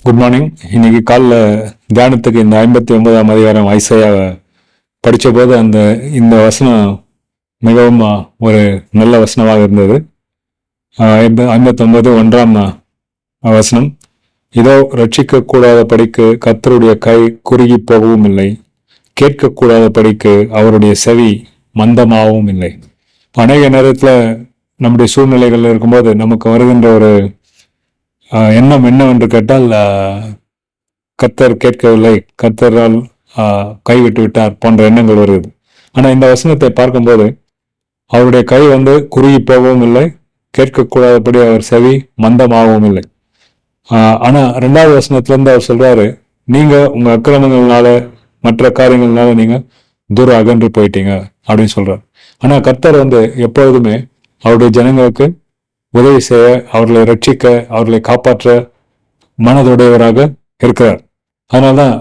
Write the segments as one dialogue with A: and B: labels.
A: Good morning. இன்னைக்கு காலைல தியானத்துக்கு இந்த 59ஆம் அதிகாரம் ஐசையாவை படித்த போது இந்த வசனம் மிகவும் ஒரு நல்ல வசனமாக இருந்தது. 59 1ஆம் வசனம், இதோ ரட்சிக்க கூடாத படிக்கு கர்த்தருடைய கை குறுகி போகவும் இல்லை, கேட்கக்கூடாத படிக்கு அவருடைய செவி மந்தமாகவும் இல்லை. அநேக நேரத்தில் நம்முடைய சூழ்நிலைகள் இருக்கும்போது நமக்கு வருகின்ற ஒரு எண்ணம் என்னவென்று கேட்டால், கர்த்தர் கேட்கவில்லை, கர்த்தரால் கைவிட்டு விட்டார் போன்ற எண்ணங்கள் வருகிறது. ஆனால் இந்த வசனத்தை பார்க்கும்போது அவருடைய கை குறுகி போகவும் இல்லை, கேட்கக்கூடாதபடி அவர் செவி மந்தமாகவும் இல்லை. ஆனால் 2வது வசனத்திலிருந்து அவர் சொல்றாரு, நீங்க உங்க அக்கிரமங்கள்னால மற்ற காரியங்கள்னால நீங்க தூரம் அகன்று போயிட்டீங்க அப்படின்னு சொல்றாரு. ஆனா கர்த்தர் எப்பொழுதுமே அவருடைய ஜனங்களுக்கு உதவி செய்ய, அவர்களை ரட்சிக்க, அவர்களை காப்பாற்ற மனதுடையவராக இருக்கிறார். அதனால்தான்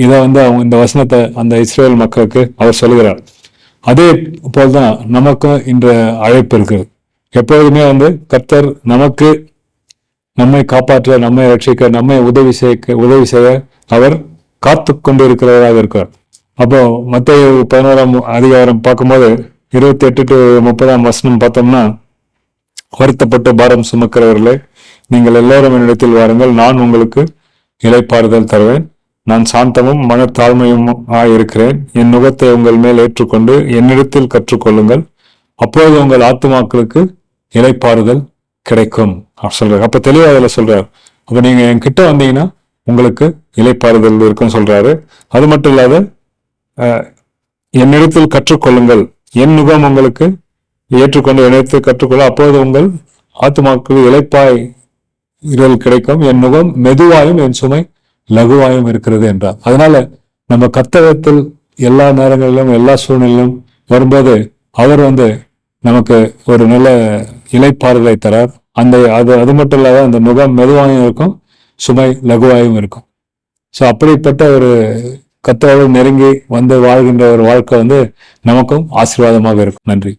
A: இதை அவங்க இந்த வசனத்தை அந்த இஸ்ரேல் மக்களுக்கு அவர் சொல்லுகிறார். அதே போல்தான் நமக்கும் இன்ற அழைப்பு இருக்குது. எப்பொழுதுமே கர்த்தர் நம்மை காப்பாற்ற, நம்மை ரட்சிக்க, நம்மை உதவி செய்ய அவர் காத்து கொண்டு இருக்கிறவராக இருக்கிறார். அப்போ மத்தேயு 11ஆம் அதிகாரம் பார்க்கும்போது 28 to 30ஆம் வசனம் பார்த்தோம்னா, வருத்தப்பட்டு பாரம் சுமக்கிறவர்களே, நீங்கள் எல்லோரும் என்னிடத்தில் வாருங்கள், நான் உங்களுக்கு இளைப்பாறுதல் தருவேன். நான் சாந்தமும் மனத்தாழ்மையும் இருக்கிறேன். என் நுகத்தை உங்கள் மேல் ஏற்றுக்கொண்டு என்னிடத்தில் கற்றுக்கொள்ளுங்கள், அப்போது உங்கள் ஆத்துமாக்களுக்கு இளைப்பாறுதல் கிடைக்கும் சொல்றாரு. அப்ப தெளிவா அதுல சொல்றாரு. அப்ப நீங்க என்கிட்ட வந்தீங்கன்னா உங்களுக்கு இளைப்பாறுதல் இருக்குன்னு சொல்றாரு. அது மட்டும் இல்லாத என்னிடத்தில் கற்றுக்கொள்ளுங்கள், என் நுகம் உங்களுக்கு ஏற்றுக்கொண்டு என்னிடத்தில் கற்றுக்கொள்ள, அப்போது உங்கள் ஆத்துமாக்கள் இளைப்பாய் இரல் கிடைக்கும். என் நுகம் மெதுவாயும் என் சுமை லகுவாயும் இருக்கிறது என்றார். அதனால நம்ம கர்த்தரிடத்தில் எல்லா நேரங்களிலும் எல்லா சூழ்நிலையிலும் வரும்போது அவர் நமக்கு ஒரு நல்ல இளைப்பாறுதலை தரார். அது மட்டும் இல்லாத அந்த நுகம் மெதுவாயும் இருக்கும், சுமை லகுவாயும் இருக்கும். ஸோ அப்படிப்பட்ட ஒரு கர்த்தரோடு நெருங்கி வாழ்கின்ற ஒரு வாழ்க்கை நமக்கும் ஆசீர்வாதமாக இருக்கும். நன்றி.